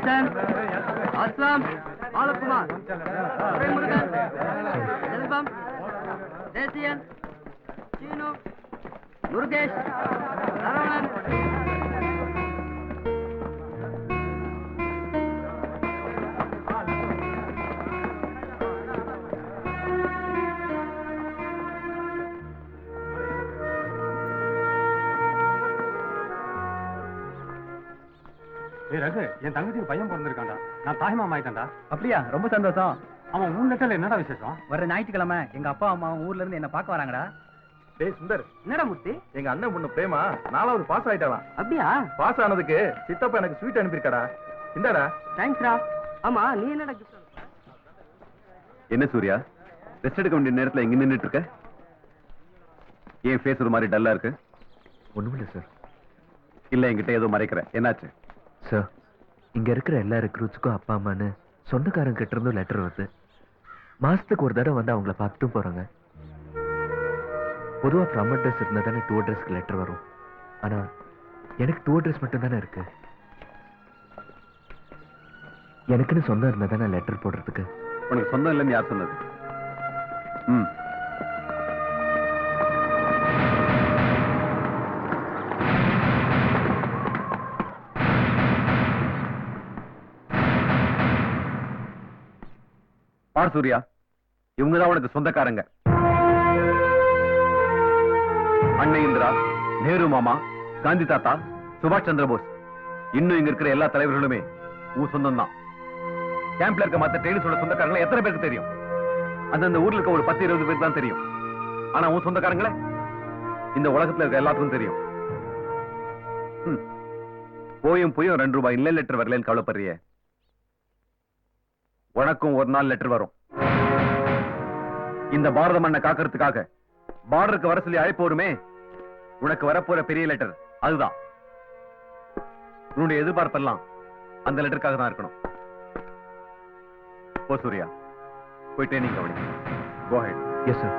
கணேசன், அஸ்லாம், பாலகுமார், முருகன், செல்வம், தேசியன், சீனு, முருகேஷ், சரவணன். ரகு, என் தங்கச்சிக்கு பையன் பிறந்திருக்காண்டா. நான் தாய்மாமா ஆயிட்டேன்டா. அப்படியா? ரொம்ப சந்தோஷம். அவன் ஊர் லெட்டர்ல என்னடா விசேஷம்? வர ஞாயிற்றுக்கிழமை எங்க அப்பா அம்மா ஊர்ல இருந்து என்ன பார்க்க வராங்கடா. டேய் சுந்தர், என்னடா மூர்த்தி? எங்க அண்ணன் பொண்ணு பிரேமா 4வது பாஸ் ஆயிட்டாளாம். அப்படியா? பாஸ் ஆனதுக்கு சித்தப்பா எனக்கு ஸ்வீட் அனுப்பியிருக்காடா. இந்தாடா. தேங்க்ஸ்டா. ஆமா, நீ என்னடா gift? என்ன சூர்யா, ரெஸ்ட் எடுக்க வேண்டிய நேரத்துல எங்க நின்னுட்டு இருக்க? ஏன் ஃபேஸ் ஒரு மாதிரி டல்லா இருக்கு? ஒண்ணுமில்ல சார். இல்ல, என்கிட்ட ஏதோ மறைக்கிற. என்னாச்சு சார்? இங்க இருக்கிற எல்லா ரெக்ரூட்ஸ்க்கும் அப்பா அம்மான்னு சொந்தக்காரங்க கிட்ட இருந்தும் லெட்டர் வருது. மாசத்துக்கு ஒரு தடவை வந்து அவங்கள பார்த்துட்டும் போறாங்க. பொதுவா ஃப்ரம் அட்ரஸ் இருந்தா தானே டூ அட்ரஸ்க்கு லெட்டர் வரும். ஆனா எனக்கு டூ அட்ரஸ் மட்டும் தானே இருக்கு. எனக்குன்னு சொந்தம் இருந்தா தானே லெட்டர் போடுறதுக்கு. உனக்கு சொந்தம் இல்லைன்னு யார் சொன்னது? பார் சூர்யா, இவங்கதான் உனக்கு சொந்தக்காரங்க. அன்னை இந்திரா, நேரு மாமா, காந்தி தாத்தா, சுபாஷ் சந்திர போஸ், இன்னும் இங்க இருக்கிற எல்லா தலைவர்களுமே உன் சொந்தம் தான். கேம்ப்ல இருக்க மத்த ட்ரெயினிஸோட சொந்தக்காரங்களை எத்தனை பேருக்கு தெரியும்? அந்தந்த ஊர்ல இருக்க ஒரு 10-20 பேருக்கு தான் தெரியும். ஆனா உன் சொந்தக்காரங்களே இந்த உலகத்துல இருக்க எல்லாத்துக்கும் தெரியும். போயும் 2 ரூபாய் இல்ல லெட்டர் வரலன்னு கவலைப்படுறிய? உனக்கும் ஒரு நாள் லெட்டர் வரும். இந்த பாரத மண்ணை காக்கிறதுக்காக பார்டருக்கு வர சொல்லி அழைப்போருமே, உனக்கு வரப்போற பெரிய லெட்டர் அதுதான். உன்னுடைய எதிர்பார்ப்பெல்லாம் அந்த லெட்டருக்காக தான் இருக்கணும். போ சூர்யா, போய் ட்ரைனிங் கவனி. Go ahead. Yes sir.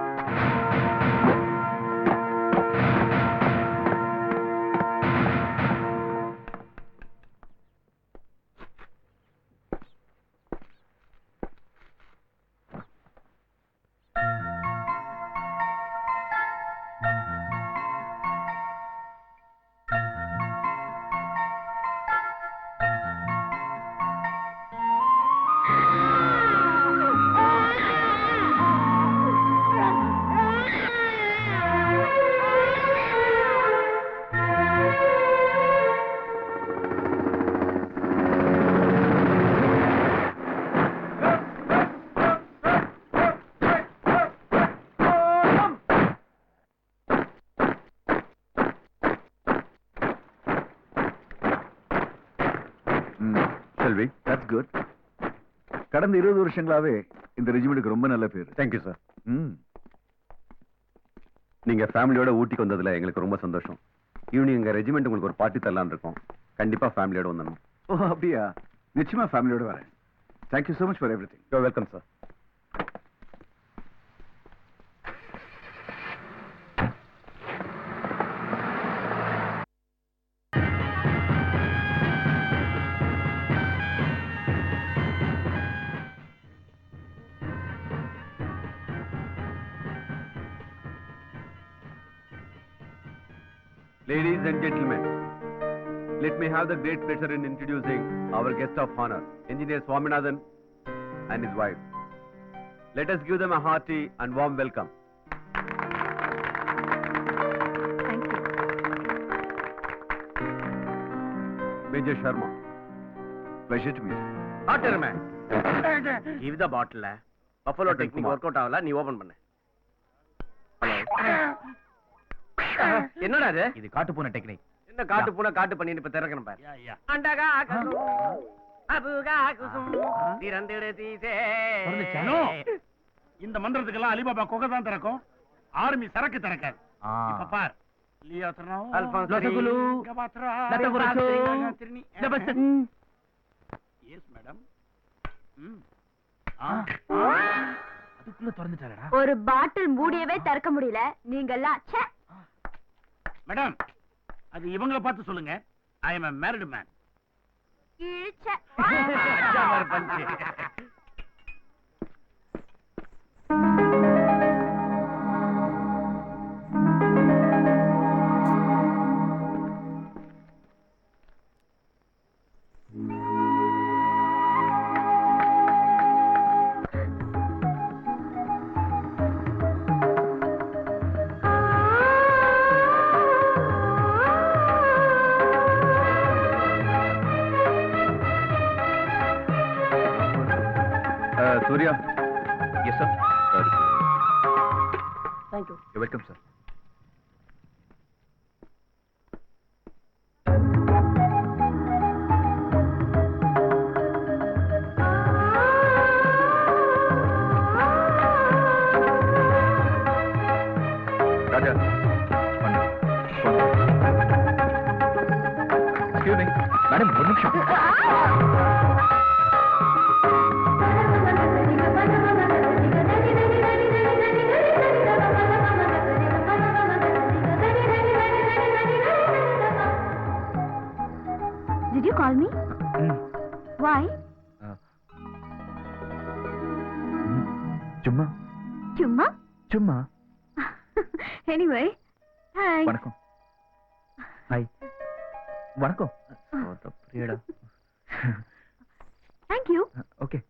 That's good. கடந்த 20 வருஷங்களாவே இந்த ரெஜிமெண்ட்டுக்கு ரொம்ப நல்ல பேர். Thank you sir. நீங்க ஃபேமிலியோட ஊட்டிக்கு வந்ததுல எங்களுக்கு ரொம்ப சந்தோஷம். ஈவினிங் எங்க ரெஜிமெண்ட் உங்களுக்கு ஒரு பார்ட்டி தரலான்னு இருக்கோம். கண்டிப்பா ஃபேமிலியோட வந்துடணும். ஓ அப்படியா? நிச்சயமா ஃபேமிலியோட வரேன். Thank you so much for everything. You're welcome, sir. Ladies and gentlemen, let me have the great pleasure in introducing our guest of honor, Engineer Swaminathan and his wife. Let us give them a hearty and warm welcome. Thank you. Major Sharma. Pleasure to meet you. Water man. Give the bottle. Buffalo technique work out ஆகல, நீ open பண்ணு. என்னடா இது? இது காட்டு பூனை technique. என்ன காட்டு பூனை காட்டு பண்ணிட்டு இப்ப திறக்கணும் பாரு. அண்டகா குசும் அபுகா குசும் திறந்திடு தீசே. இந்த மந்திரத்துக்கெல்லாம் அலிபாபா கொகை தான் திறக்கும். ஆர்மி சரக்கு திறக்காது. இப்ப பார். லசகுலு லட்டகுரசு லபஸ். Yes madam. அதுக்குள்ள திறந்துட்டாரடா. ஒரு பாட்டில் மூடியவே திறக்க முடியல. நீங்க எல்லாம் ச்சே. மேடம், அது இவங்கள பார்த்து சொல்லுங்க. ஐ அம் a married man. கிழிச்ச அடிச்சா பாரு punch. Surya. Yes sir. Thank you. Welcome sir. Raja excuse me madam ஒரு நிமிஷம். Did you call me? Why? சும்மா சும்மா? சும்மா. Anyway, hi. வணக்கம். ஹாய். வணக்கம். பிரியடா. Thank you. ஓகே.